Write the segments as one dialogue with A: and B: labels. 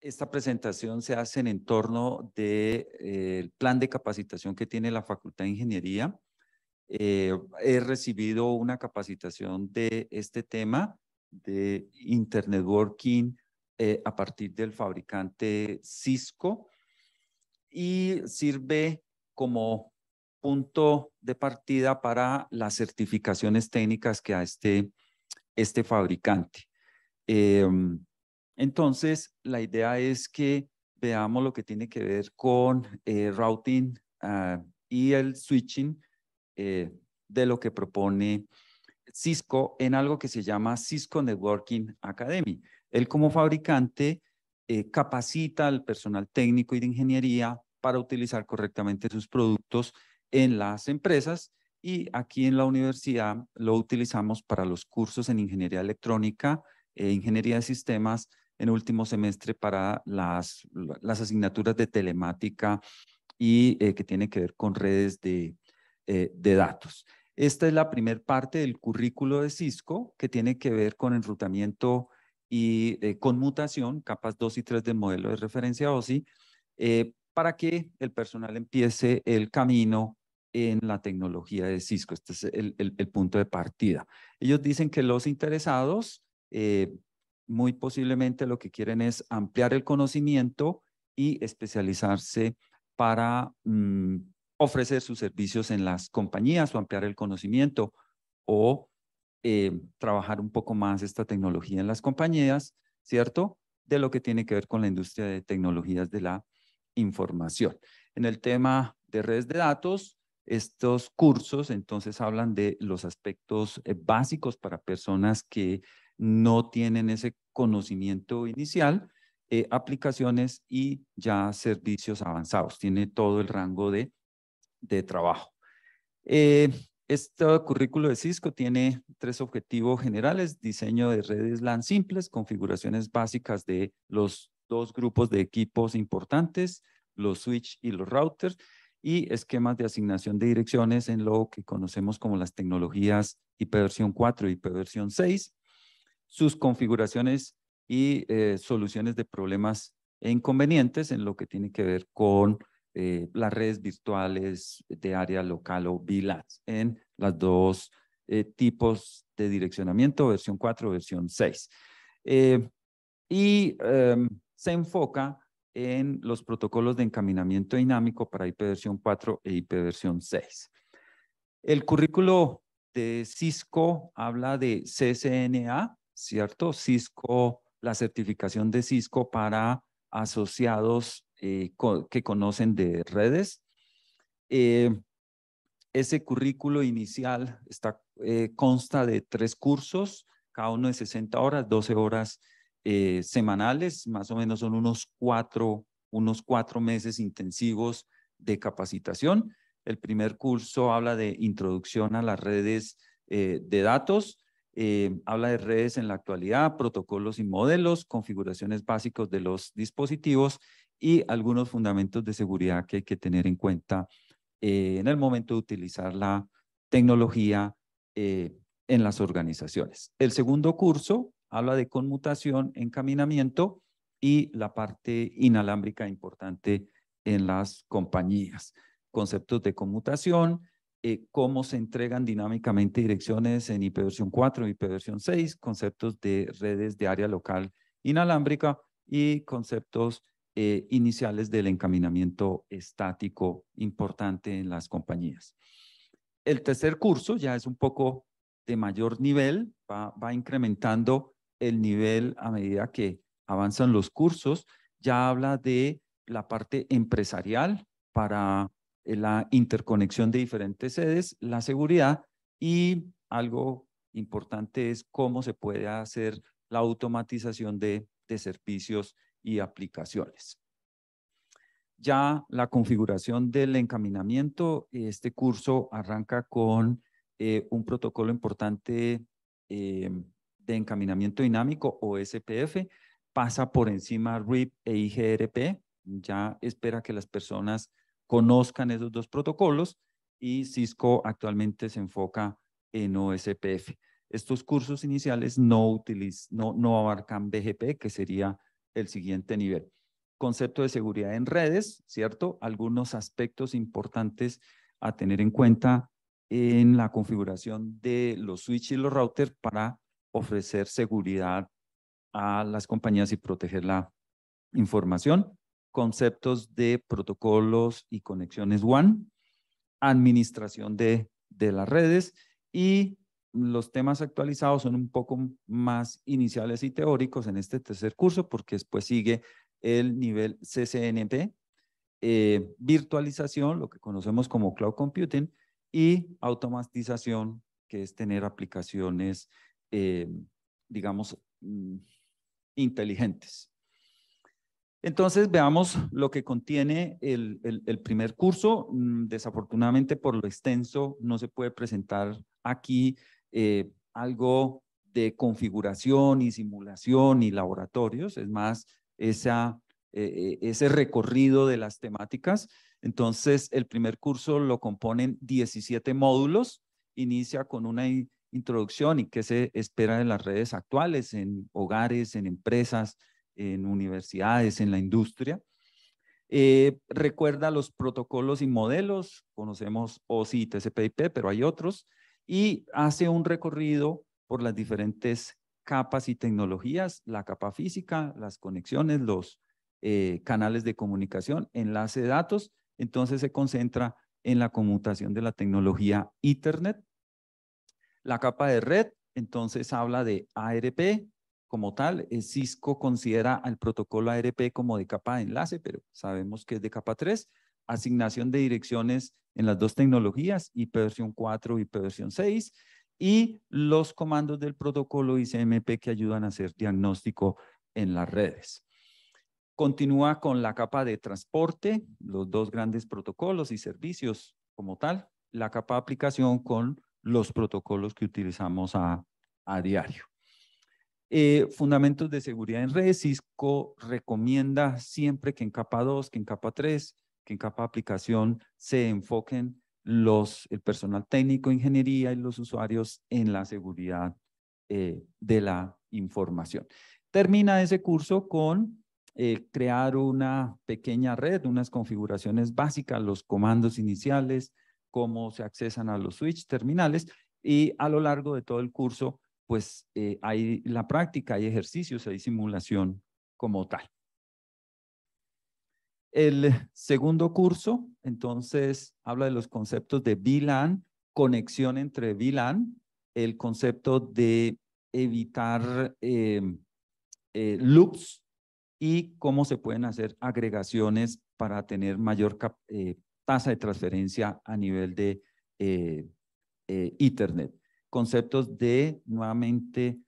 A: Esta presentación se hace en torno del plan de capacitación que tiene la Facultad de Ingeniería. He recibido una capacitación de este tema de Internetworking a partir del fabricante Cisco y sirve como punto de partida para las certificaciones técnicas que da este fabricante. Entonces, la idea es que veamos lo que tiene que ver con routing y el switching de lo que propone Cisco en algo que se llama Cisco Networking Academy. Él como fabricante capacita al personal técnico y de ingeniería para utilizar correctamente sus productos en las empresas, y aquí en la universidad lo utilizamos para los cursos en ingeniería electrónica, ingeniería de sistemas, en último semestre para las asignaturas de telemática y que tiene que ver con redes de datos. Esta es la primera parte del currículo de Cisco que tiene que ver con enrutamiento y conmutación, capas 2 y 3 del modelo de referencia OSI, para que el personal empiece el camino en la tecnología de Cisco. Este es el punto de partida. Ellos dicen que los interesados muy posiblemente lo que quieren es ampliar el conocimiento y especializarse para ofrecer sus servicios en las compañías o ampliar el conocimiento o trabajar un poco más esta tecnología en las compañías, ¿cierto? De lo que tiene que ver con la industria de tecnologías de la información. En el tema de redes de datos, estos cursos entonces hablan de los aspectos básicos para personas que no tienen ese conocimiento inicial, aplicaciones y ya servicios avanzados. Tiene todo el rango de trabajo. Este currículo de Cisco tiene 3 objetivos generales: diseño de redes LAN simples, configuraciones básicas de los 2 grupos de equipos importantes, los switch y los routers, y esquemas de asignación de direcciones en lo que conocemos como las tecnologías IPv4 y IPv6, sus configuraciones y soluciones de problemas e inconvenientes en lo que tiene que ver con las redes virtuales de área local o VLANs en las 2 tipos de direccionamiento, versión 4 o versión 6. Se enfoca en los protocolos de encaminamiento dinámico para IPv4 e IPv6. El currículo de Cisco habla de CCNA, ¿cierto? Cisco, la certificación de Cisco para asociados que conocen de redes. Ese currículo inicial consta de 3 cursos, cada uno de 60 horas, 12 horas semanales, más o menos son unos 4 meses intensivos de capacitación. El primer curso habla de introducción a las redes de datos, habla de redes en la actualidad, protocolos y modelos, configuraciones básicas de los dispositivos y algunos fundamentos de seguridad que hay que tener en cuenta en el momento de utilizar la tecnología en las organizaciones. El segundo curso habla de conmutación, encaminamiento y la parte inalámbrica importante en las compañías. Conceptos de conmutación, cómo se entregan dinámicamente direcciones en IPv4 y IPv6, conceptos de redes de área local inalámbrica y conceptos iniciales del encaminamiento estático importante en las compañías. El tercer curso ya es un poco de mayor nivel, va incrementando el nivel a medida que avanzan los cursos. Ya habla de la parte empresarial para la interconexión de diferentes sedes, la seguridad, y algo importante es cómo se puede hacer la automatización de servicios y aplicaciones. Ya la configuración del encaminamiento, este curso arranca con un protocolo importante de encaminamiento dinámico o SPF, pasa por encima RIP e IGRP, ya espera que las personas conozcan esos 2 protocolos, y Cisco actualmente se enfoca en OSPF. Estos cursos iniciales no abarcan BGP, que sería el siguiente nivel. Concepto de seguridad en redes, ¿cierto? Algunos aspectos importantes a tener en cuenta en la configuración de los switches y los routers para ofrecer seguridad a las compañías y proteger la información. Conceptos de protocolos y conexiones WAN, administración de las redes, y los temas actualizados son un poco más iniciales y teóricos en este tercer curso, porque después sigue el nivel CCNP, virtualización, lo que conocemos como cloud computing, y automatización, que es tener aplicaciones, digamos, inteligentes. Entonces, veamos lo que contiene el primer curso. Desafortunadamente, por lo extenso, no se puede presentar aquí algo de configuración y simulación y laboratorios. Es más, ese recorrido de las temáticas. Entonces, el primer curso lo componen 17 módulos. Inicia con una introducción y qué se espera de las redes actuales en hogares, en empresas, en universidades, en la industria. Recuerda los protocolos y modelos, conocemos OSI y TCP/IP, pero hay otros, y hace un recorrido por las diferentes capas y tecnologías, la capa física, las conexiones, los canales de comunicación, enlace de datos. Entonces se concentra en la conmutación de la tecnología Ethernet. La capa de red, entonces habla de ARP como tal. Cisco considera al protocolo ARP como de capa de enlace, pero sabemos que es de capa 3. Asignación de direcciones en las dos tecnologías, IPv4 y IPv6, y los comandos del protocolo ICMP que ayudan a hacer diagnóstico en las redes. Continúa con la capa de transporte, los dos grandes protocolos y servicios como tal, la capa de aplicación con los protocolos que utilizamos a diario. Fundamentos de seguridad en redes. Cisco recomienda siempre que en capa 2, que en capa 3, que en capa de aplicación se enfoquen el personal técnico, ingeniería y los usuarios en la seguridad de la información. Termina ese curso con crear una pequeña red, unas configuraciones básicas, los comandos iniciales, cómo se accesan a los switch terminales, y a lo largo de todo el curso pues hay la práctica, hay ejercicios, hay simulación como tal. El segundo curso, entonces, habla de los conceptos de VLAN, conexión entre VLAN, el concepto de evitar loops y cómo se pueden hacer agregaciones para tener mayor tasa de transferencia a nivel de Ethernet. Conceptos de, nuevamente,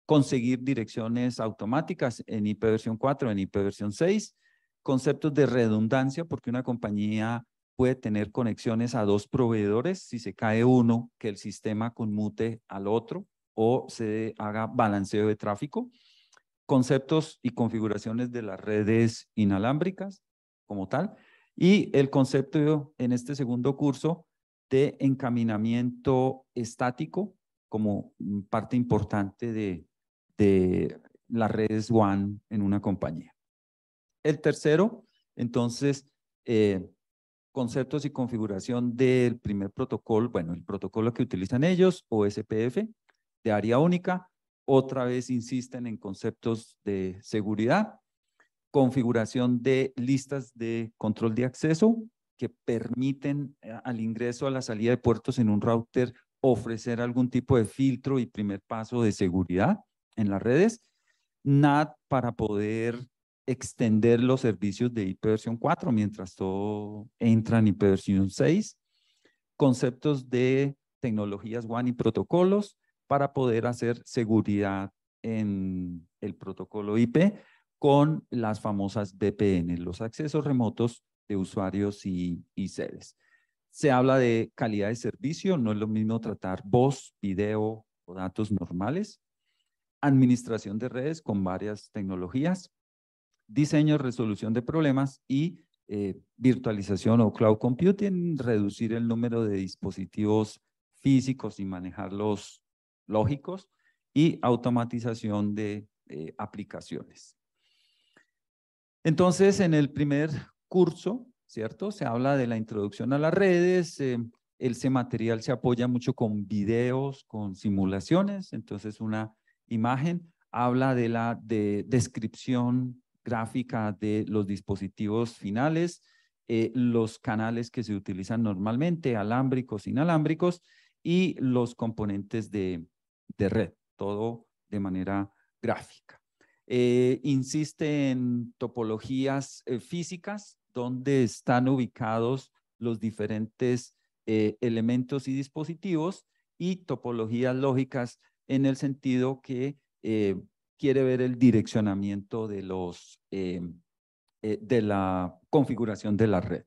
A: conseguir direcciones automáticas en IPv4, en IPv6. Conceptos de redundancia, porque una compañía puede tener conexiones a dos proveedores. Si se cae uno, que el sistema conmute al otro o se haga balanceo de tráfico. Conceptos y configuraciones de las redes inalámbricas como tal. Y el concepto en este segundo curso de encaminamiento estático como parte importante de las redes WAN en una compañía. El tercero, entonces, conceptos y configuración del primer protocolo, bueno, el protocolo que utilizan ellos, OSPF, de área única. Otra vez insisten en conceptos de seguridad, configuración de listas de control de acceso que permiten al ingreso, a la salida de puertos en un router ofrecer algún tipo de filtro y primer paso de seguridad en las redes. NAT para poder extender los servicios de IPv4 mientras todo entra en IPv6. Conceptos de tecnologías WAN y protocolos para poder hacer seguridad en el protocolo IP con las famosas VPN, los accesos remotos de usuarios y sedes. Se habla de calidad de servicio, no es lo mismo tratar voz, video o datos normales. Administración de redes con varias tecnologías. Diseño, resolución de problemas y virtualización o cloud computing, reducir el número de dispositivos físicos y manejarlos lógicos, y automatización de aplicaciones. Entonces, en el primer curso, ¿cierto? Se habla de la introducción a las redes. Ese material se apoya mucho con videos, con simulaciones. Entonces, una imagen habla de la descripción gráfica de los dispositivos finales, los canales que se utilizan normalmente, alámbricos, inalámbricos, y los componentes de red, todo de manera gráfica. Insiste en topologías físicas, donde están ubicados los diferentes elementos y dispositivos, y topologías lógicas en el sentido que quiere ver el direccionamiento de de la configuración de la red.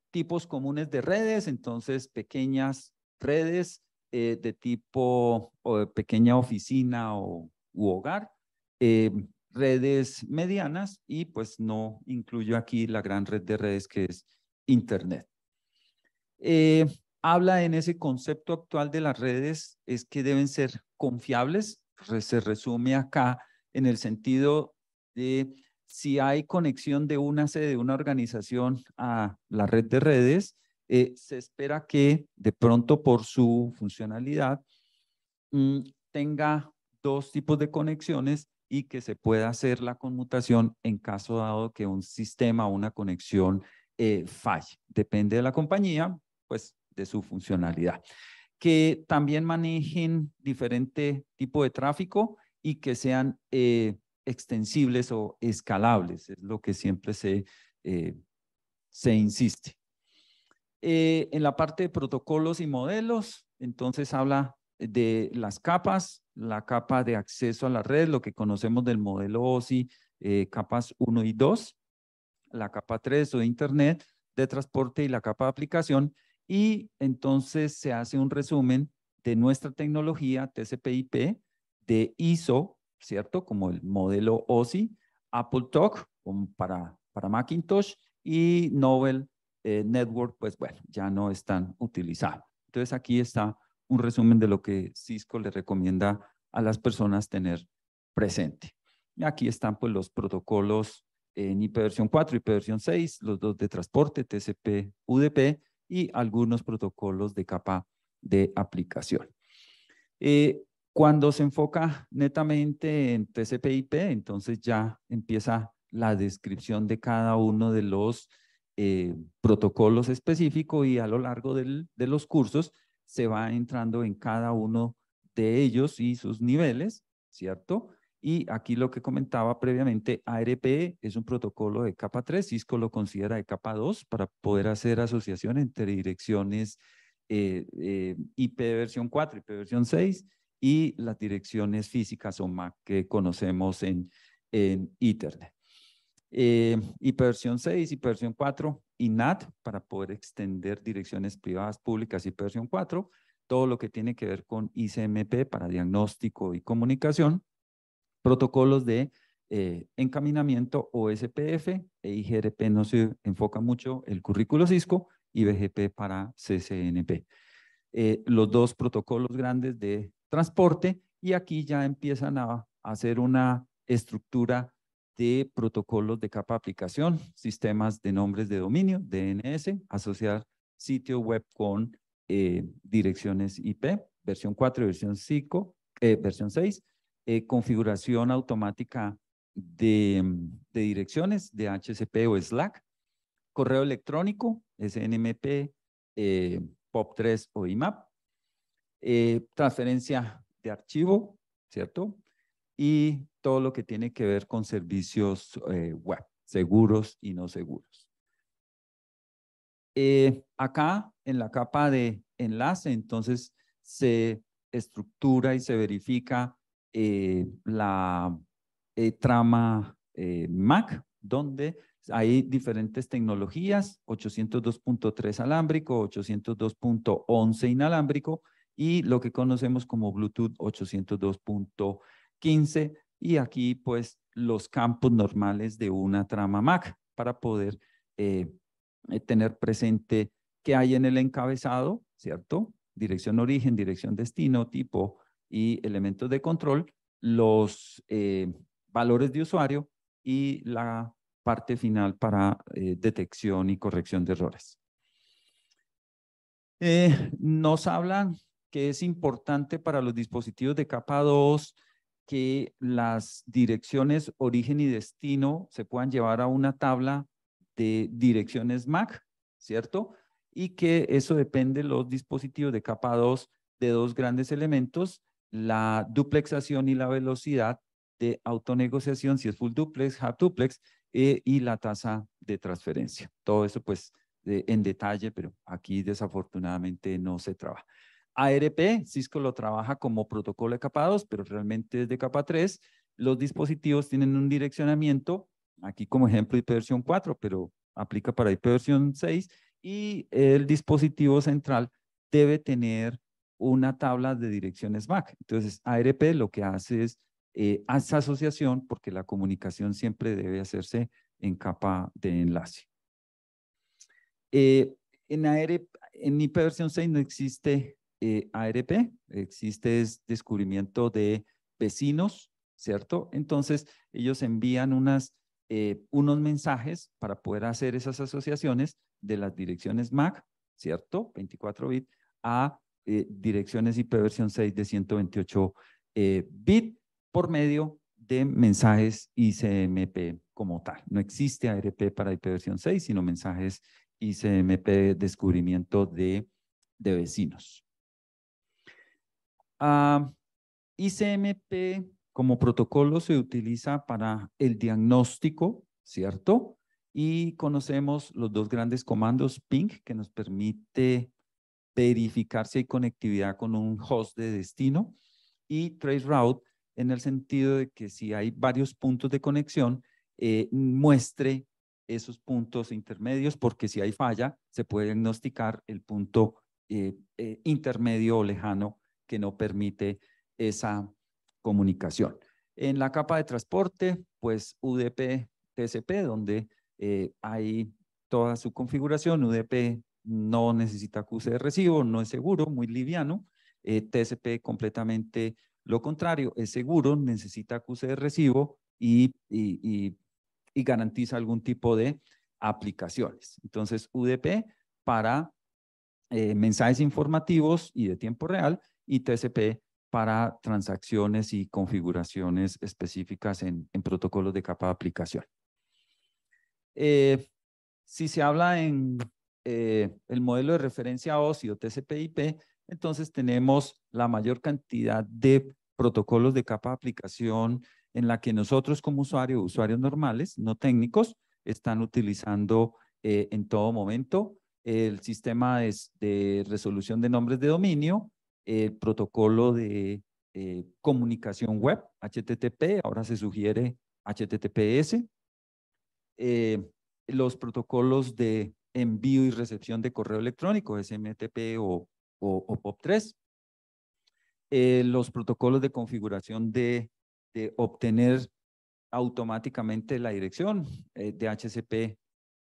A: Tipos comunes de redes, entonces pequeñas redes de tipo pequeña oficina u hogar, redes medianas, y pues no incluyo aquí la gran red de redes que es Internet. Habla en ese concepto actual de las redes es que deben ser confiables. Se resume acá en el sentido de si hay conexión de una sede de una organización a la red de redes, se espera que de pronto por su funcionalidad tenga dos tipos de conexiones y que se pueda hacer la conmutación en caso dado que un sistema o una conexión falle. Depende de la compañía, pues de su funcionalidad. Que también manejen diferente tipo de tráfico y que sean extensibles o escalables, es lo que siempre se insiste. En la parte de protocolos y modelos, entonces habla de las capas, la capa de acceso a la red, lo que conocemos del modelo OSI, capas 1 y 2, la capa 3 o de Internet de transporte y la capa de aplicación, y entonces se hace un resumen de nuestra tecnología TCP/IP, de ISO, ¿cierto? Como el modelo OSI, AppleTalk para Macintosh, y Novell Network, pues bueno, ya no están utilizados. Entonces aquí está un resumen de lo que Cisco le recomienda a las personas tener presente. Y aquí están pues los protocolos en IP versión 4, IP versión 6, los dos de transporte, TCP, UDP, y algunos protocolos de capa de aplicación. Cuando se enfoca netamente en TCP/IP, entonces ya empieza la descripción de cada uno de los protocolos específicos, y a lo largo de los cursos se va entrando en cada uno de ellos y sus niveles, ¿cierto? Y aquí lo que comentaba previamente, ARP es un protocolo de capa 3, Cisco lo considera de capa 2 para poder hacer asociación entre direcciones IP versión 4, IP versión 6 y las direcciones físicas o MAC que conocemos en Ethernet. IP versión 6, IP versión 4 y NAT para poder extender direcciones privadas públicas, IP versión 4, todo lo que tiene que ver con ICMP para diagnóstico y comunicación, protocolos de encaminamiento OSPF, IGRP no se enfoca mucho el currículo Cisco, y BGP para CCNP. Los dos protocolos grandes de transporte, y aquí ya empiezan a hacer una estructura de protocolos de capa aplicación, sistemas de nombres de dominio, DNS, asociar sitio web con direcciones IP, versión 4 y versión 5, versión 6, configuración automática de direcciones de HCP o Slack, correo electrónico, SNMP, POP3 o IMAP, transferencia de archivo, ¿cierto? Y todo lo que tiene que ver con servicios web, seguros y no seguros. Acá en la capa de enlace, entonces se estructura y se verifica la trama MAC, donde hay diferentes tecnologías, 802.3 alámbrico, 802.11 inalámbrico, y lo que conocemos como Bluetooth 802.15, y aquí pues los campos normales de una trama MAC para poder tener presente qué hay en el encabezado, ¿cierto? Dirección origen, dirección destino, tipo y elementos de control, los valores de usuario y la parte final para detección y corrección de errores. Nos hablan que es importante para los dispositivos de capa 2 que las direcciones origen y destino se puedan llevar a una tabla de direcciones MAC, ¿cierto? Y que eso depende de los dispositivos de capa 2 de dos grandes elementos, la duplexación y la velocidad de autonegociación, si es full duplex, half duplex, y la tasa de transferencia. Todo eso pues en detalle, pero aquí desafortunadamente no se trabaja. ARP, Cisco lo trabaja como protocolo de capa 2, pero realmente es de capa 3. Los dispositivos tienen un direccionamiento, aquí como ejemplo IPv 4, pero aplica para IPv 6, y el dispositivo central debe tener una tabla de direcciones MAC. Entonces, ARP lo que hace es hace asociación porque la comunicación siempre debe hacerse en capa de enlace. En IPv 6 no existe ARP, existe descubrimiento de vecinos, ¿cierto? Entonces, ellos envían unos mensajes para poder hacer esas asociaciones de las direcciones MAC, ¿cierto? 24 bits, a direcciones IPv 6 de 128 bits por medio de mensajes ICMP como tal. No existe ARP para IPv 6, sino mensajes ICMP, descubrimiento de vecinos. ICMP como protocolo se utiliza para el diagnóstico, ¿cierto? Y conocemos los dos grandes comandos, ping, que nos permite verificar si hay conectividad con un host de destino, y traceroute en el sentido de que si hay varios puntos de conexión, muestre esos puntos intermedios, porque si hay falla, se puede diagnosticar el punto intermedio o lejano que no permite esa comunicación. En la capa de transporte, pues UDP, TCP, donde hay toda su configuración. UDP no necesita acuse de recibo, no es seguro, muy liviano. TCP completamente lo contrario, es seguro, necesita acuse de recibo y garantiza algún tipo de aplicaciones. Entonces, UDP para mensajes informativos y de tiempo real, y TCP para transacciones y configuraciones específicas en protocolos de capa de aplicación. Si se habla en el modelo de referencia OSI o TCP/IP, entonces tenemos la mayor cantidad de protocolos de capa de aplicación en la que nosotros como usuarios normales, no técnicos, están utilizando en todo momento el sistema de resolución de nombres de dominio, el protocolo de comunicación web, HTTP, ahora se sugiere HTTPS, los protocolos de envío y recepción de correo electrónico, SMTP o POP3, los protocolos de configuración de obtener automáticamente la dirección DHCP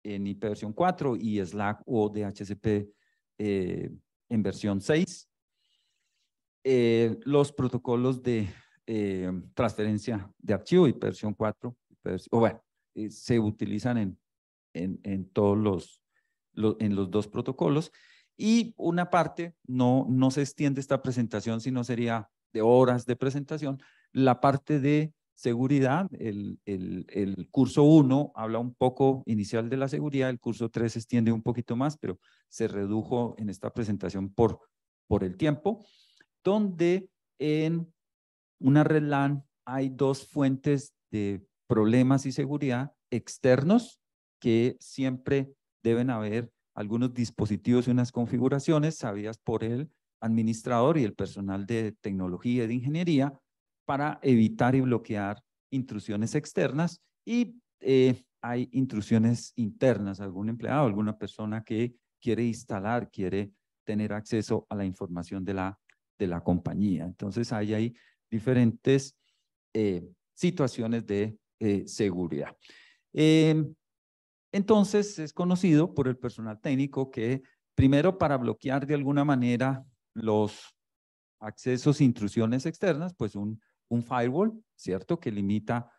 A: en IPv 4 y Slack o DHCP en versión 6. Los protocolos de transferencia de archivo IPv 4, o bueno, se utilizan en todos en los dos protocolos. Y una parte, no se extiende esta presentación, sino sería de horas de presentación, la parte de seguridad. El curso 1 habla un poco inicial de la seguridad, el curso 3 se extiende un poquito más, pero se redujo en esta presentación por el tiempo, donde en una red LAN hay dos fuentes de problemas y seguridad externos, que siempre deben haber algunos dispositivos y unas configuraciones sabidas por el administrador y el personal de tecnología y de ingeniería para evitar y bloquear intrusiones externas, y hay intrusiones internas, algún empleado, alguna persona que quiere instalar, quiere tener acceso a la información de la compañía. Entonces hay diferentes situaciones de seguridad. Entonces es conocido por el personal técnico que primero, para bloquear de alguna manera los accesos e intrusiones externas, pues un firewall, ¿cierto? Que limita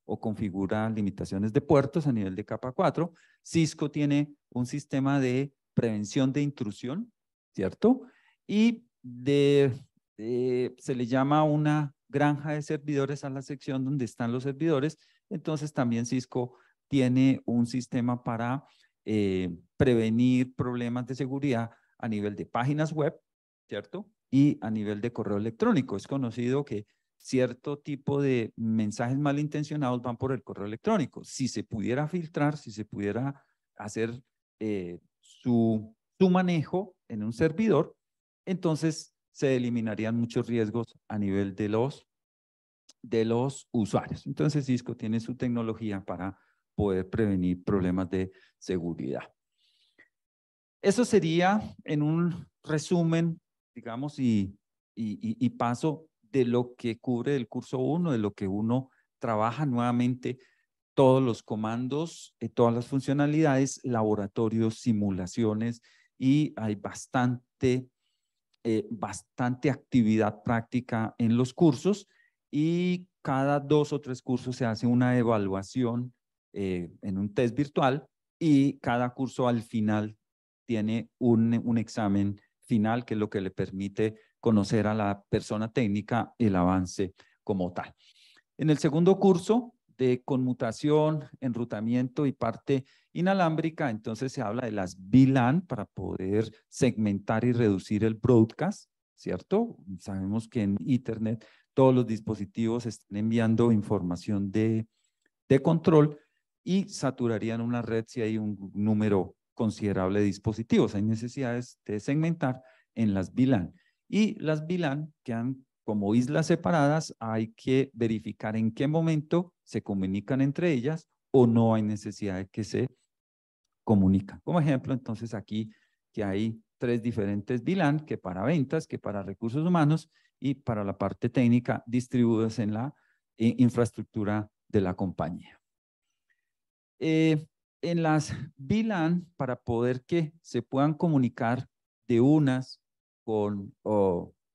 A: o configura limitaciones de puertos a nivel de capa 4. Cisco tiene un sistema de prevención de intrusión, ¿cierto? Y se le llama una granja de servidores a la sección donde están los servidores. Entonces también Cisco tiene un sistema para prevenir problemas de seguridad a nivel de páginas web, ¿cierto? Y a nivel de correo electrónico. Es conocido que cierto tipo de mensajes malintencionados van por el correo electrónico. Si se pudiera filtrar, si se pudiera hacer su manejo en un servidor, entonces se eliminarían muchos riesgos a nivel de los usuarios. Entonces Cisco tiene su tecnología para poder prevenir problemas de seguridad. Eso sería en un resumen, digamos, y paso de lo que cubre el curso 1, de lo que uno trabaja nuevamente, todos los comandos, todas las funcionalidades, laboratorios, simulaciones, y hay bastante actividad práctica en los cursos, y cada 2 o 3 cursos se hace una evaluación en un test virtual, y cada curso al final tiene un examen final, que es lo que le permite conocer a la persona técnica el avance como tal. En el segundo curso de conmutación, enrutamiento y parte inalámbrica, entonces se habla de las VLAN para poder segmentar y reducir el broadcast, ¿cierto? Sabemos que en Ethernet todos los dispositivos están enviando información de control y saturarían una red si hay un número considerable de dispositivos. Hay necesidades de segmentar en las VLAN. Y las VLAN quedan como islas separadas, hay que verificar en qué momento se comunican entre ellas o no hay necesidad de que se comunican. Como ejemplo, entonces aquí que hay 3 diferentes VLAN, que para ventas, que para recursos humanos y para la parte técnica, distribuidas en la infraestructura de la compañía. En las VLAN, para poder que se puedan comunicar de unas con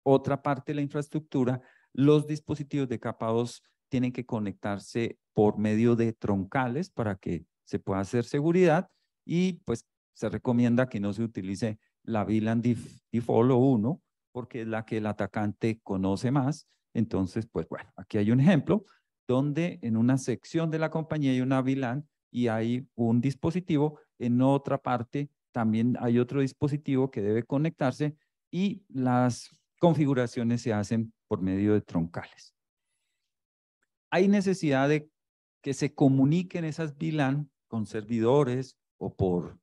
A: otra parte de la infraestructura, los dispositivos de capa 2 tienen que conectarse por medio de troncales para que se pueda hacer seguridad, y pues se recomienda que no se utilice la VLAN default o 1, porque es la que el atacante conoce más. Entonces, pues bueno, aquí hay un ejemplo donde en una sección de la compañía hay una VLAN y hay un dispositivo, en otra parte también hay otro dispositivo que debe conectarse, y las configuraciones se hacen por medio de troncales. Hay necesidad de que se comuniquen esas VLAN con servidores o por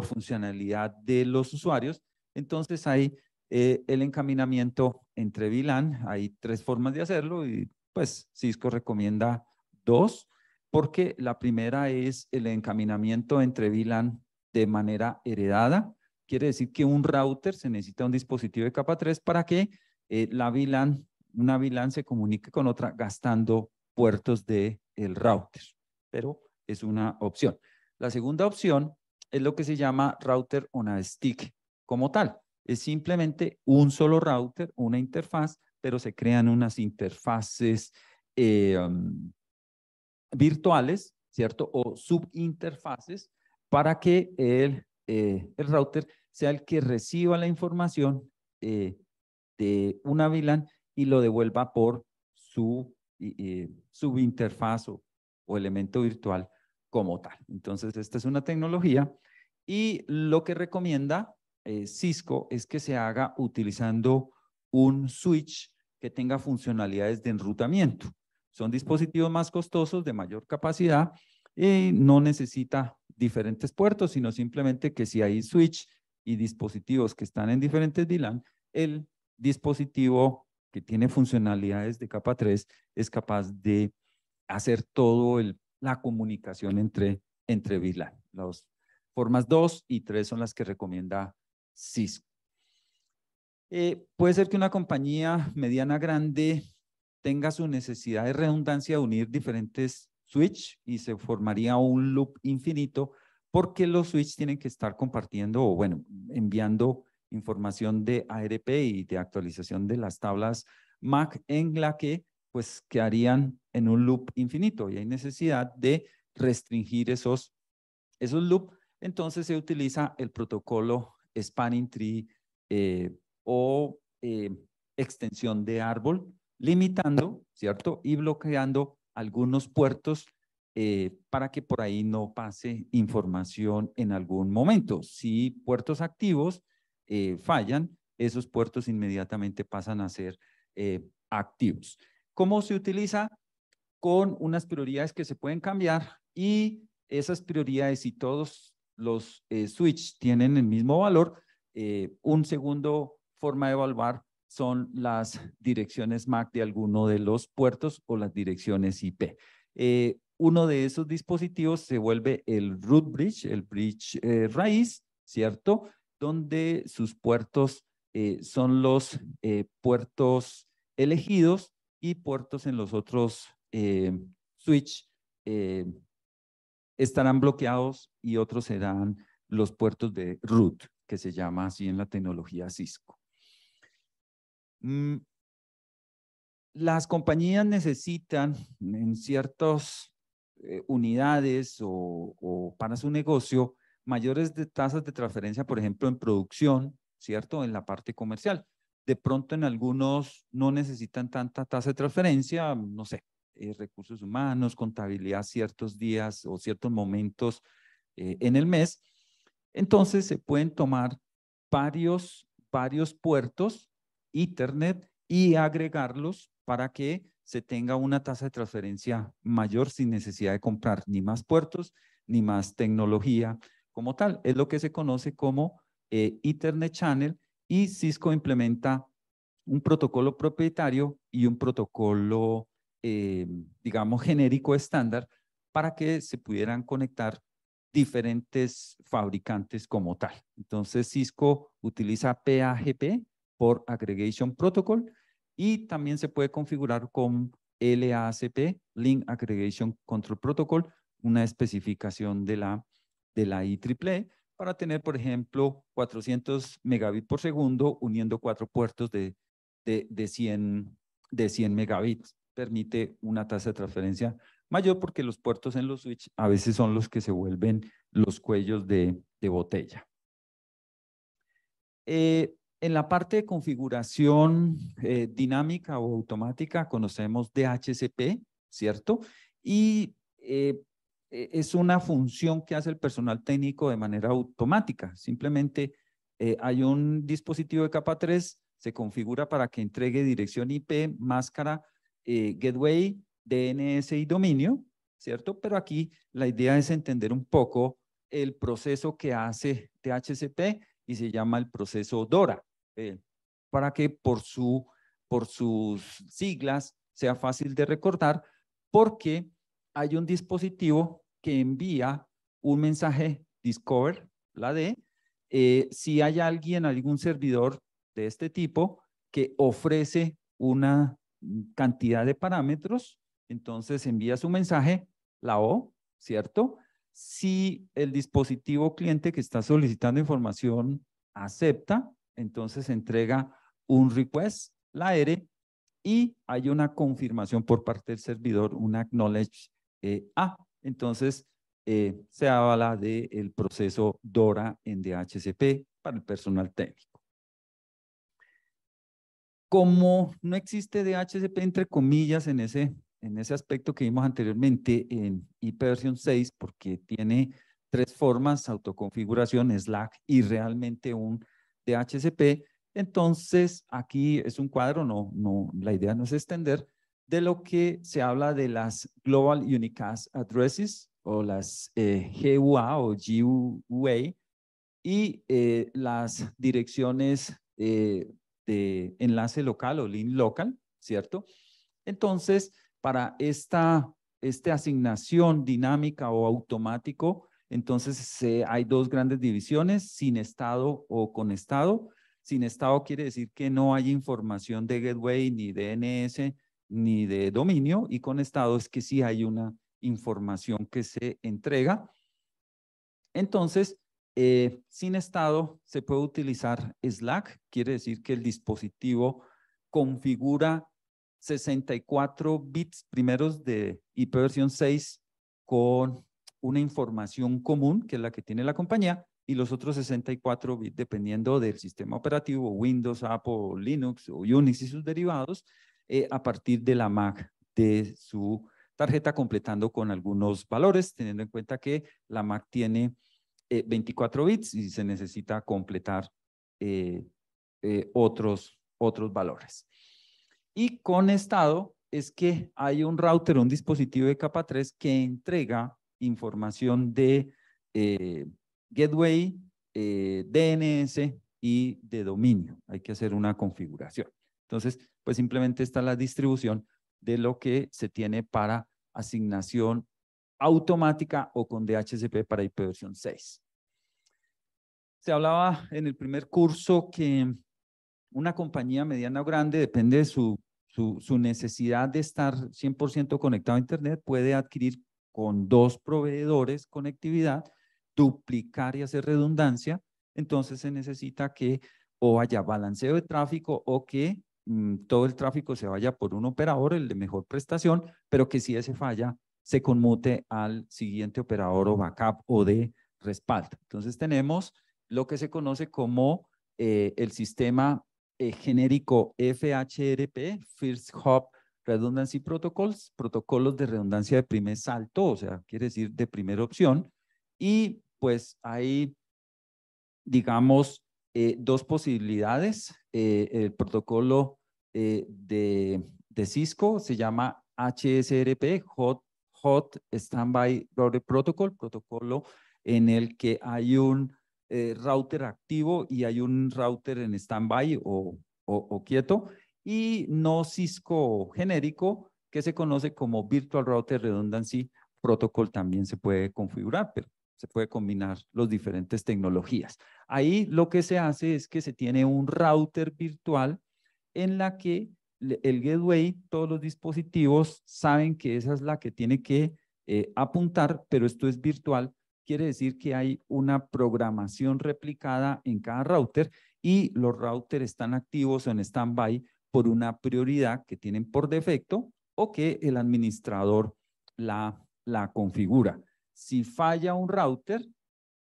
A: funcionalidad de los usuarios. Entonces hay el encaminamiento entre VLAN. Hay 3 formas de hacerlo y pues Cisco recomienda 2, porque la primera es el encaminamiento entre VLAN de manera heredada. Quiere decir que un router se necesita un dispositivo de capa 3 para que una VLAN se comunique con otra gastando puertos del router, pero es una opción. La segunda opción es lo que se llama router on a stick como tal. Es simplemente un solo router, una interfaz, pero se crean unas interfaces virtuales, ¿cierto? O subinterfaces para que el router sea el que reciba la información de una VLAN y lo devuelva por su subinterfaz o elemento virtual como tal. Entonces, esta es una tecnología, y lo que recomienda Cisco es que se haga utilizando un switch que tenga funcionalidades de enrutamiento. Son dispositivos más costosos, de mayor capacidad, y no necesita diferentes puertos, sino simplemente que si hay switch y dispositivos que están en diferentes VLAN, el dispositivo que tiene funcionalidades de capa 3 es capaz de hacer todo la comunicación entre VLAN. Las formas 2 y 3 son las que recomienda Cisco. Puede ser que una compañía mediana grande tenga su necesidad de redundancia de unir diferentes switch y se formaría un loop infinito, porque los switch tienen que estar compartiendo o bueno, enviando información de ARP y de actualización de las tablas MAC, en la que pues quedarían en un loop infinito y hay necesidad de restringir esos loops. Entonces se utiliza el protocolo Spanning Tree o extensión de árbol, limitando, ¿cierto? Y bloqueando algunos puertos para que por ahí no pase información en algún momento. Si puertos activos fallan, esos puertos inmediatamente pasan a ser activos. ¿Cómo se utiliza? Con unas prioridades que se pueden cambiar y esas prioridades, si todos los switch tienen el mismo valor, un segundo forma de evaluar son las direcciones MAC de alguno de los puertos o las direcciones IP. Uno de esos dispositivos se vuelve el root bridge, el bridge raíz, ¿cierto? Donde sus puertos son los puertos elegidos y puertos en los otros switch estarán bloqueados y otros serán los puertos de root, que se llama así en la tecnología Cisco. Las compañías necesitan en ciertas unidades o para su negocio mayores tasas de transferencia, por ejemplo, en producción, ¿cierto? En la parte comercial. De pronto en algunos no necesitan tanta tasa de transferencia, no sé, recursos humanos, contabilidad ciertos días o ciertos momentos en el mes. Entonces se pueden tomar varios puertos Ethernet y agregarlos para que se tenga una tasa de transferencia mayor sin necesidad de comprar ni más puertos ni más tecnología como tal. Es lo que se conoce como Ethernet Channel y Cisco implementa un protocolo propietario y un protocolo, digamos, genérico estándar para que se pudieran conectar diferentes fabricantes como tal. Entonces, Cisco utiliza PAGP por Aggregation Protocol y también se puede configurar con LACP, Link Aggregation Control Protocol, una especificación de la IEEE para tener, por ejemplo, 400 megabits por segundo uniendo 4 puertos de 100 megabits. Permite una tasa de transferencia mayor porque los puertos en los switch a veces son los que se vuelven los cuellos de botella. En la parte de configuración dinámica o automática conocemos DHCP, ¿cierto? Y es una función que hace el personal técnico de manera automática. Simplemente hay un dispositivo de capa 3, se configura para que entregue dirección IP, máscara, gateway, DNS y dominio, ¿cierto? Pero aquí la idea es entender un poco el proceso que hace DHCP y se llama el proceso DORA, para que por sus siglas sea fácil de recordar, porque hay un dispositivo que envía un mensaje Discover, la D, si hay alguien, algún servidor de este tipo que ofrece una cantidad de parámetros, entonces envía su mensaje, la O, ¿cierto? Si el dispositivo cliente que está solicitando información acepta, entonces entrega un request, la R, y hay una confirmación por parte del servidor, un acknowledge A. Entonces, se habla del proceso DORA en DHCP para el personal técnico. Como no existe DHCP entre comillas en ese aspecto que vimos anteriormente en IP versión 6, porque tiene 3 formas, autoconfiguración, Slack y realmente un DHCP, entonces aquí es un cuadro, la idea no es extender, de lo que se habla de las Global Unicast Addresses o las GUA o GUA y las direcciones de enlace local o link local, ¿cierto? Entonces, para esta asignación dinámica o automático, entonces hay 2 grandes divisiones, sin estado o con estado. Sin estado quiere decir que no hay información de gateway, ni DNS, ni de dominio, y con estado es que sí hay una información que se entrega. Entonces, sin estado se puede utilizar Slack, quiere decir que el dispositivo configura 64 bits primeros de IPv 6 con una información común, que es la que tiene la compañía, y los otros 64 bits dependiendo del sistema operativo, Windows, Apple, Linux o Unix y sus derivados, a partir de la MAC de su tarjeta, completando con algunos valores, teniendo en cuenta que la MAC tiene 24 bits y se necesita completar otros valores. Y con estado es que hay un router, un dispositivo de capa 3 que entrega información de gateway, DNS y de dominio. Hay que hacer una configuración. Entonces, pues simplemente está la distribución de lo que se tiene para asignación automática o con DHCP para IPv 6. Se hablaba en el primer curso que una compañía mediana o grande, depende de su necesidad de estar 100% conectado a Internet, puede adquirir con 2 proveedores conectividad, duplicar y hacer redundancia. Entonces se necesita que o haya balanceo de tráfico o que todo el tráfico se vaya por un operador, el de mejor prestación, pero que si ese falla, se conmute al siguiente operador o backup o de respaldo. Entonces tenemos lo que se conoce como el sistema genérico FHRP, First Hop Redundancy Protocols, protocolos de redundancia de primer salto, o sea, quiere decir de primera opción. Y pues hay, digamos, 2 posibilidades. El protocolo de Cisco se llama HSRP, Hot Standby Router Protocol, protocolo en el que hay un router activo y hay un router en standby o quieto, y no Cisco genérico, que se conoce como Virtual Router Redundancy Protocol, también se puede configurar, pero se puede combinar las diferentes tecnologías. Ahí lo que se hace es que se tiene un router virtual en la que el gateway, todos los dispositivos saben que esa es la que tiene que apuntar, pero esto es virtual. Quiere decir que hay una programación replicada en cada router y los routers están activos o en standby por una prioridad que tienen por defecto o que el administrador la configura. Si falla un router,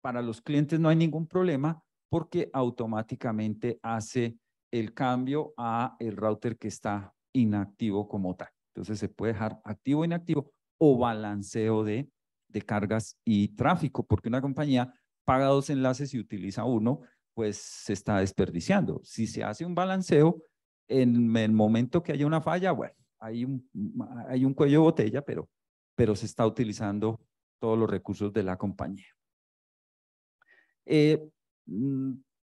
A: para los clientes no hay ningún problema porque automáticamente hace el cambio a el router que está inactivo como tal. Entonces se puede dejar activo o inactivo o balanceo de cargas y tráfico, porque una compañía paga 2 enlaces y utiliza uno, pues se está desperdiciando. Si se hace un balanceo, en el momento que haya una falla, bueno, hay un cuello de botella, pero se está utilizando todos los recursos de la compañía.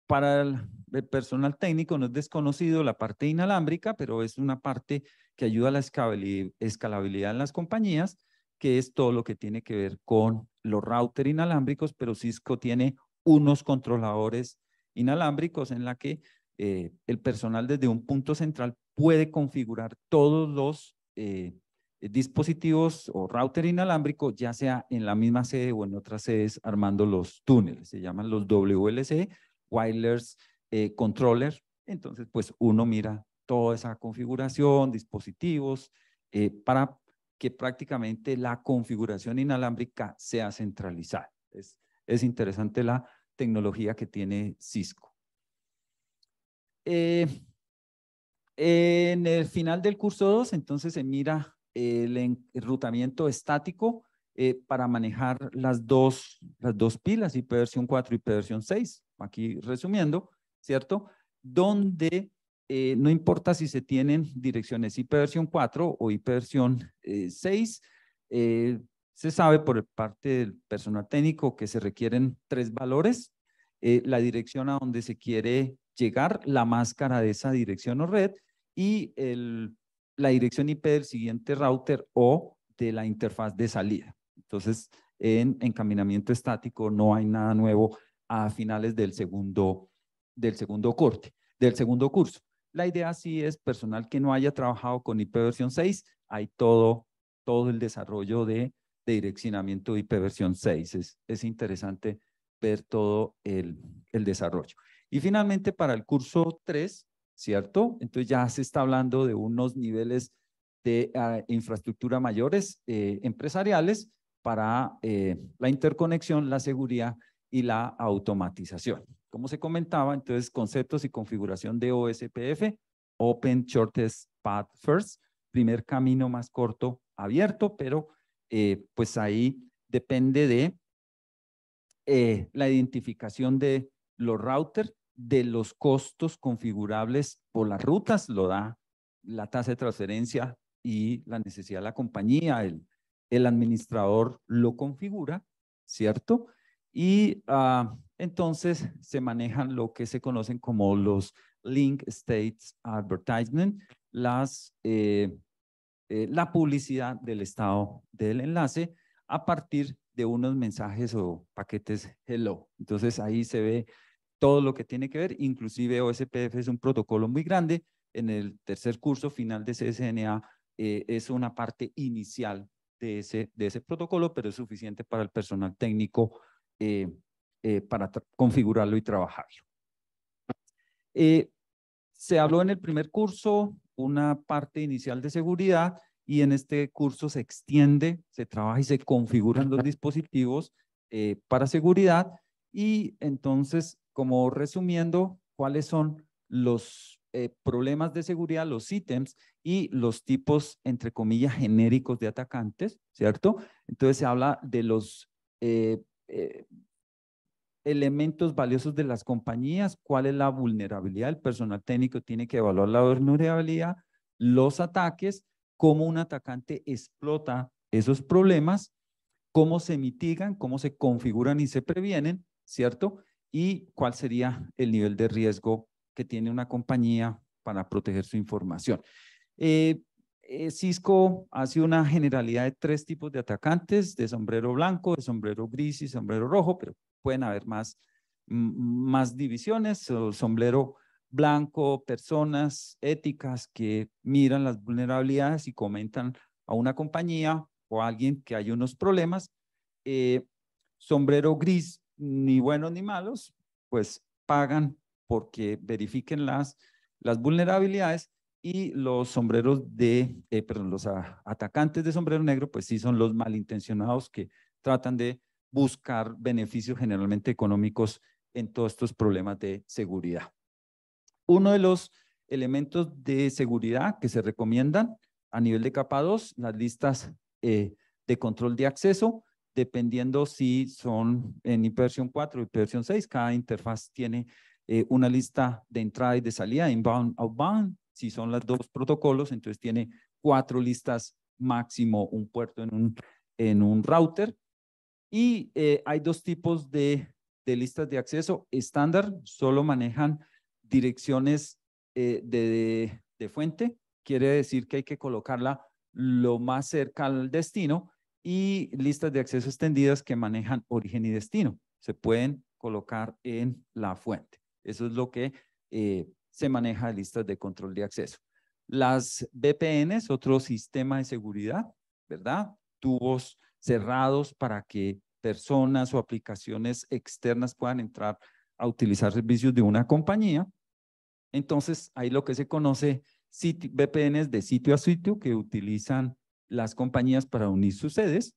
A: Para el personal técnico no es desconocido la parte inalámbrica, pero es una parte que ayuda a la escalabilidad en las compañías, que es todo lo que tiene que ver con los routers inalámbricos, pero Cisco tiene unos controladores inalámbricos en la que el personal desde un punto central puede configurar todos los dispositivos o router inalámbrico, ya sea en la misma sede o en otras sedes, armando los túneles. Se llaman los WLC, Wireless Controller. Entonces, pues uno mira toda esa configuración, dispositivos, para que prácticamente la configuración inalámbrica sea centralizada. Es interesante la tecnología que tiene Cisco. En el final del curso 2, entonces se mira el enrutamiento estático para manejar las dos pilas, IPv 4 y IPv 6, aquí resumiendo, ¿cierto? Donde no importa si se tienen direcciones IPv 4 o IPv 6, se sabe por parte del personal técnico que se requieren 3 valores, la dirección a donde se quiere llegar, la máscara de esa dirección o red, y la dirección IP del siguiente router o de la interfaz de salida. Entonces, en encaminamiento estático no hay nada nuevo a finales del segundo curso. La idea sí es personal que no haya trabajado con IPv 6, hay todo el desarrollo de direccionamiento de IPv 6. Es interesante ver todo el desarrollo. Y finalmente para el curso 3, ¿cierto? Entonces ya se está hablando de unos niveles de infraestructura mayores empresariales para la interconexión, la seguridad y la automatización. Como se comentaba, entonces, conceptos y configuración de OSPF, Open Shortest Path First, primer camino más corto abierto, pero pues ahí depende de la identificación de los routers, de los costos configurables por las rutas, lo da la tasa de transferencia y la necesidad de la compañía, el administrador lo configura, ¿cierto? Y entonces se manejan lo que se conocen como los Link States Advertisement, la publicidad del estado del enlace a partir de unos mensajes o paquetes hello. Entonces ahí se ve todo lo que tiene que ver, inclusive OSPF es un protocolo muy grande. En el tercer curso final de CSNA es una parte inicial de ese protocolo, pero es suficiente para el personal técnico para configurarlo y trabajarlo. Se habló en el primer curso una parte inicial de seguridad y en este curso se extiende, se trabaja y se configuran los dispositivos para seguridad y entonces, como resumiendo, ¿cuáles son los problemas de seguridad, los ítems y los tipos, entre comillas, genéricos de atacantes, ¿cierto? Entonces se habla de los elementos valiosos de las compañías, cuál es la vulnerabilidad, el personal técnico tiene que evaluar la vulnerabilidad, los ataques, cómo un atacante explota esos problemas, cómo se mitigan, cómo se configuran y se previenen, ¿cierto? Y cuál sería el nivel de riesgo que tiene una compañía para proteger su información. Cisco hace una generalidad de 3 tipos de atacantes, de sombrero blanco, de sombrero gris y sombrero rojo, pero pueden haber más divisiones. O sombrero blanco, personas éticas que miran las vulnerabilidades y comentan a una compañía o a alguien que hay unos problemas. Sombrero gris, ni buenos ni malos, pues pagan porque verifiquen las vulnerabilidades. Y los sombreros los atacantes de sombrero negro, pues sí son los malintencionados que tratan de buscar beneficios generalmente económicos en todos estos problemas de seguridad. Uno de los elementos de seguridad que se recomiendan a nivel de capa 2, las listas de control de acceso, dependiendo si son en IPv4 o IPv6, cada interfaz tiene una lista de entrada y de salida, inbound, outbound. Si son los 2 protocolos, entonces tiene 4 listas máximo, un puerto en un router. Y hay 2 tipos de listas de acceso estándar, solo manejan direcciones de fuente, quiere decir que hay que colocarla lo más cerca al destino, y listas de acceso extendidas que manejan origen y destino, se pueden colocar en la fuente. Eso es lo que se maneja de listas de control de acceso. Las VPNs, otro sistema de seguridad, ¿verdad? Tubos cerrados para que personas o aplicaciones externas puedan entrar a utilizar servicios de una compañía. Entonces, hay lo que se conoce VPNs de sitio a sitio que utilizan las compañías para unir sus sedes,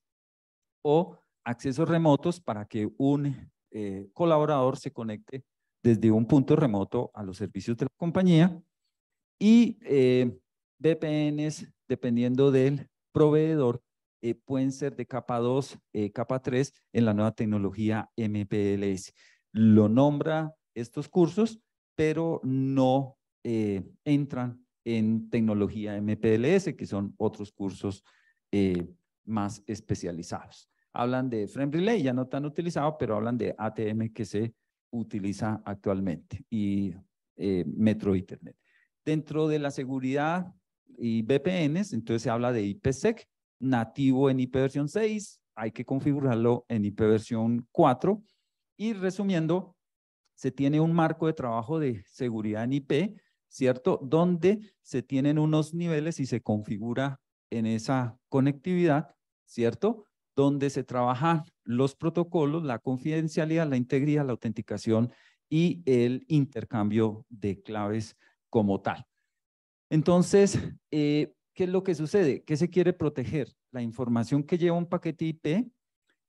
A: o accesos remotos para que un colaborador se conecte desde un punto remoto a los servicios de la compañía. Y VPNs, dependiendo del proveedor, pueden ser de capa 2, capa 3 en la nueva tecnología MPLS. Lo nombra estos cursos, pero no entran en tecnología MPLS, que son otros cursos más especializados. Hablan de Frame Relay, ya no tan utilizado, pero hablan de ATM que se utiliza actualmente, y Metro Ethernet. Dentro de la seguridad y VPNs, entonces se habla de IPsec, nativo en IPv6, hay que configurarlo en IPv4. Y resumiendo, se tiene un marco de trabajo de seguridad en IP, ¿cierto? Donde se tienen unos niveles y se configura en esa conectividad, ¿cierto? Donde se trabajan los protocolos, la confidencialidad, la integridad, la autenticación y el intercambio de claves como tal. Entonces, ¿qué ¿qué es lo que sucede? ¿Qué se quiere proteger? La información que lleva un paquete IP,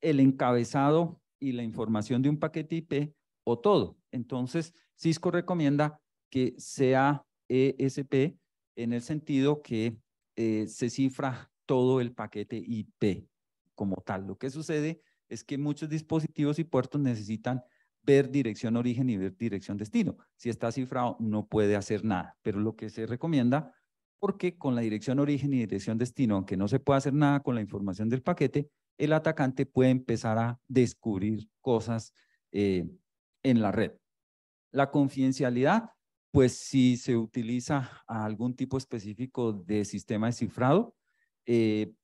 A: el encabezado y la información de un paquete IP o todo. Entonces, Cisco recomienda que sea ESP en el sentido que se cifra todo el paquete IP como tal. Lo que sucede es que muchos dispositivos y puertos necesitan ver dirección origen y ver dirección destino. Si está cifrado, no puede hacer nada, pero lo que se recomienda, porque con la dirección origen y dirección destino, aunque no se puede hacer nada con la información del paquete, el atacante puede empezar a descubrir cosas en la red. La confidencialidad, pues si se utiliza algún tipo específico de sistema de cifrado, el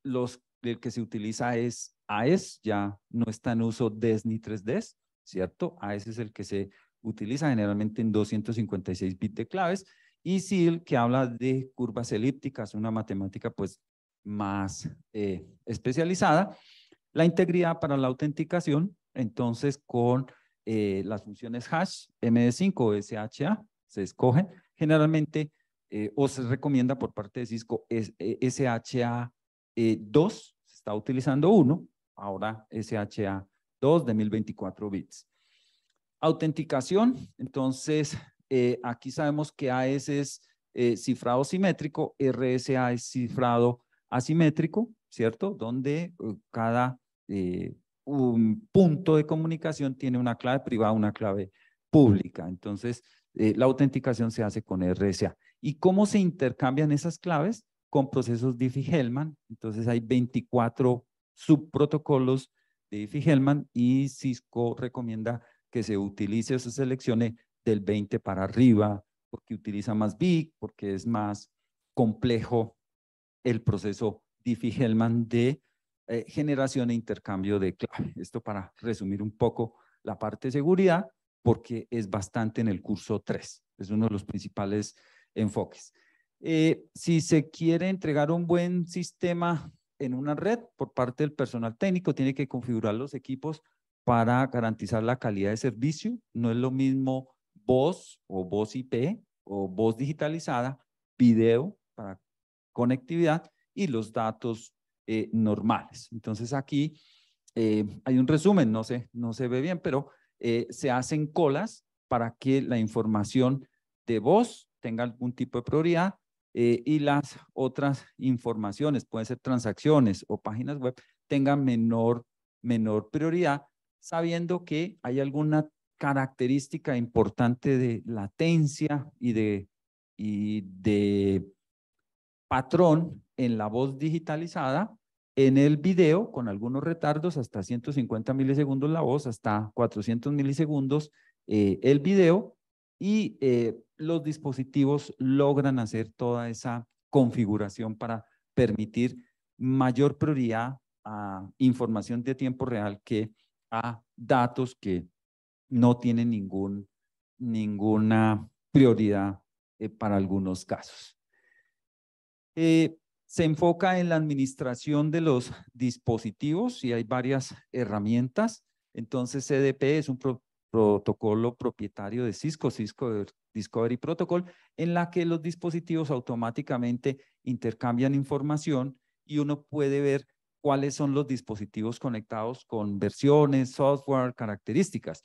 A: que se utiliza es AES, ya no está en uso DES ni 3DES, ¿cierto? AES es el que se utiliza generalmente en 256 bits de claves, y SEAL, que habla de curvas elípticas, una matemática pues más especializada. La integridad para la autenticación, entonces con las funciones hash, MD5 o SHA, se escogen generalmente o se recomienda por parte de Cisco SHA 2, se está utilizando uno, ahora SHA 2 de 1024 bits. Autenticación, entonces aquí sabemos que AES es cifrado simétrico, RSA es cifrado asimétrico, ¿cierto? Donde cada un punto de comunicación tiene una clave privada, una clave pública. Entonces, la autenticación se hace con RSA. ¿Y cómo se intercambian esas claves? Con procesos Diffie-Hellman. Entonces, hay 24 subprotocolos de Diffie-Hellman y Cisco recomienda que se utilice o se seleccione del 20 para arriba, porque utiliza más bit, porque es más complejo el proceso Diffie-Hellman de generación e intercambio de clave. Esto para resumir un poco la parte de seguridad, porque es bastante en el curso 3. Es uno de los principales enfoques. Si se quiere entregar un buen sistema en una red por parte del personal técnico, tiene que configurar los equipos para garantizar la calidad de servicio. No es lo mismo voz o voz IP o voz digitalizada, video para conectividad y los datos normales. Entonces aquí hay un resumen, no se ve bien, pero se hacen colas para que la información de voz tenga algún tipo de prioridad y las otras informaciones, pueden ser transacciones o páginas web, tengan menor prioridad, sabiendo que hay alguna característica importante de latencia y de patrón en la voz digitalizada, en el video con algunos retardos, hasta 150 milisegundos la voz, hasta 400 milisegundos el video, y los dispositivos logran hacer toda esa configuración para permitir mayor prioridad a información de tiempo real que a datos que no tienen ninguna prioridad para algunos casos. Se enfoca en la administración de los dispositivos y hay varias herramientas. Entonces, CDP es un protocolo propietario de Cisco, Cisco Discovery Protocol, en la que los dispositivos automáticamente intercambian información y uno puede ver cuáles son los dispositivos conectados con versiones, software, características.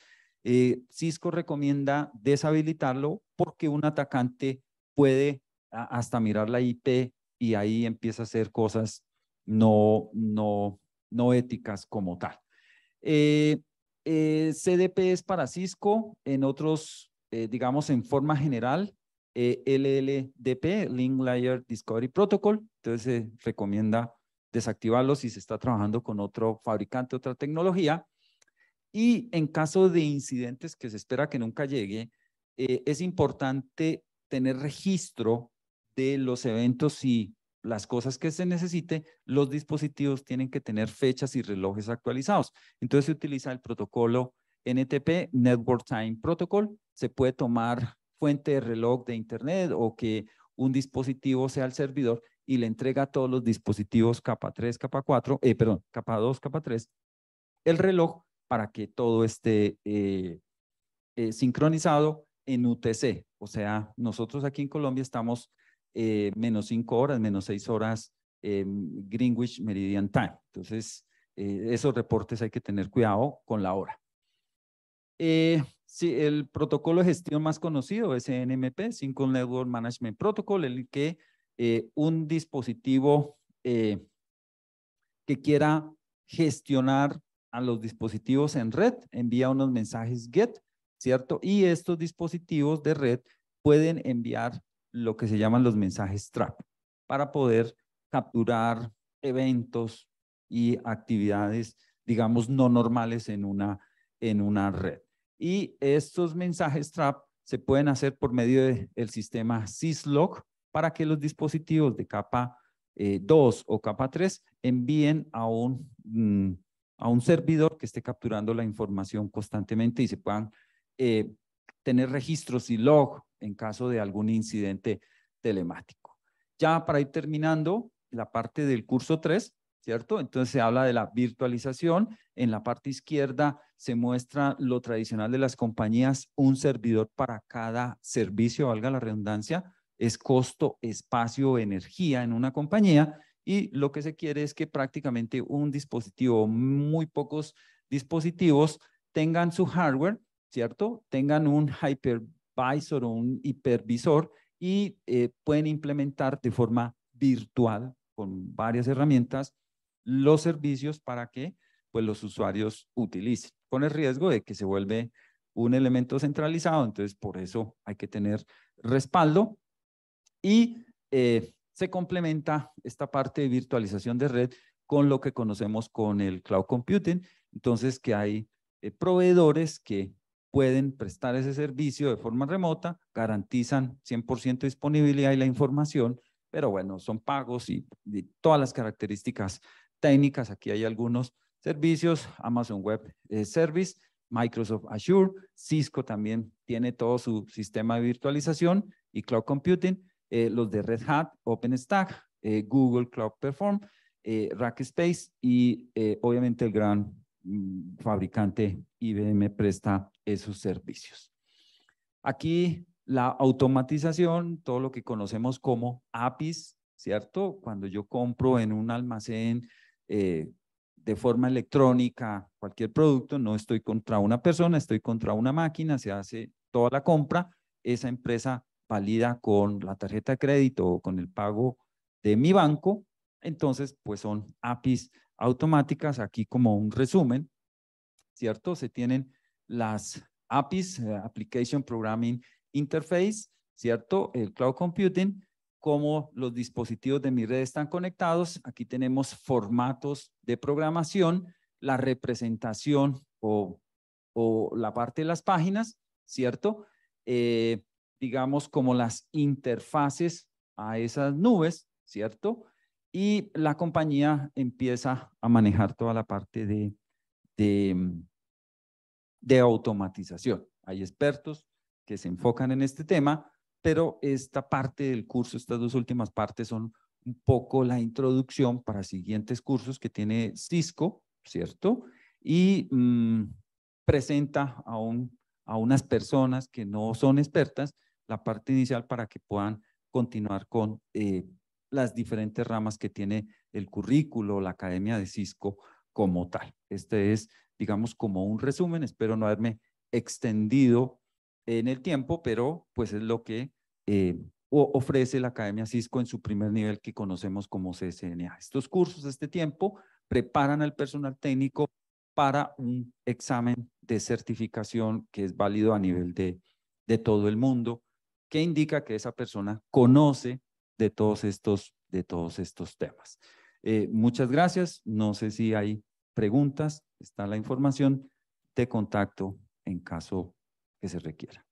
A: Cisco recomienda deshabilitarlo porque un atacante puede hasta mirar la IP y ahí empieza a hacer cosas no éticas como tal. CDP es para Cisco, en otros, digamos, en forma general, LLDP, Link Layer Discovery Protocol, entonces se recomienda desactivarlo si se está trabajando con otro fabricante, otra tecnología. Y en caso de incidentes que se espera que nunca llegue, es importante tener registro de los eventos y las cosas que se necesite. Los dispositivos tienen que tener fechas y relojes actualizados. Entonces se utiliza el protocolo NTP, Network Time Protocol. Se puede tomar fuente de reloj de internet o que un dispositivo sea el servidor y le entrega a todos los dispositivos capa 3, capa 4, capa 2, capa 3, el reloj para que todo esté sincronizado en UTC. O sea, nosotros aquí en Colombia estamos menos 5 horas, menos 6 horas Greenwich Meridian Time. Entonces, esos reportes hay que tener cuidado con la hora. Sí, el protocolo de gestión más conocido es NMP, Single Network Management Protocol, en el que un dispositivo que quiera gestionar a los dispositivos en red envía unos mensajes GET, ¿cierto? Y estos dispositivos de red pueden enviar lo que se llaman los mensajes TRAP para poder capturar eventos y actividades, digamos, no normales en una red. Y estos mensajes TRAP se pueden hacer por medio del sistema syslog para que los dispositivos de capa 2 o capa 3 envíen a un servidor que esté capturando la información constantemente y se puedan tener registros y log en caso de algún incidente telemático. Ya para ir terminando la parte del curso 3, ¿cierto? Entonces se habla de la virtualización. En la parte izquierda se muestra lo tradicional de las compañías, un servidor para cada servicio, valga la redundancia, es costo, espacio, energía en una compañía, y lo que se quiere es que prácticamente un dispositivo, muy pocos dispositivos tengan su hardware, ¿cierto? Tengan un hypervisor o un hipervisor y pueden implementar de forma virtual con varias herramientas los servicios para que pues, los usuarios utilicen, con el riesgo de que se vuelve un elemento centralizado. Entonces, por eso hay que tener respaldo. Y se complementa esta parte de virtualización de red con lo que conocemos con el cloud computing. Entonces, que hay proveedores que pueden prestar ese servicio de forma remota, garantizan 100% disponibilidad y la información, pero bueno, son pagos y todas las características técnicas. Aquí hay algunos servicios, Amazon Web Service, Microsoft Azure, Cisco también tiene todo su sistema de virtualización y cloud computing. Los de Red Hat, OpenStack, Google Cloud Platform, Rackspace y obviamente el gran fabricante IBM presta esos servicios. Aquí la automatización, todo lo que conocemos como APIs, ¿cierto? Cuando yo compro en un almacén de forma electrónica cualquier producto, no estoy contra una persona, estoy contra una máquina, se hace toda la compra, esa empresa valida con la tarjeta de crédito o con el pago de mi banco, entonces pues son APIs automáticas. Aquí como un resumen, ¿cierto? Se tienen las APIs, Application Programming Interface, ¿cierto? El Cloud Computing, cómo los dispositivos de mi red están conectados. Aquí tenemos formatos de programación, la representación o la parte de las páginas, ¿cierto? Digamos como las interfaces a esas nubes, ¿cierto? Y la compañía empieza a manejar toda la parte de automatización. Hay expertos que se enfocan en este tema, pero esta parte del curso, estas dos últimas partes son un poco la introducción para siguientes cursos que tiene Cisco, ¿cierto? Y presenta a unas personas que no son expertas la parte inicial para que puedan continuar con las diferentes ramas que tiene el currículo, la academia de Cisco como tal. Este es, digamos, como un resumen. Espero no haberme extendido en el tiempo, pero pues es lo que ofrece la Academia Cisco en su primer nivel que conocemos como CCNA. Estos cursos de este tiempo preparan al personal técnico para un examen de certificación que es válido a nivel de todo el mundo, que indica que esa persona conoce de todos estos temas. Muchas gracias. No sé si hay preguntas. Está la información de contacto en caso que se requiera.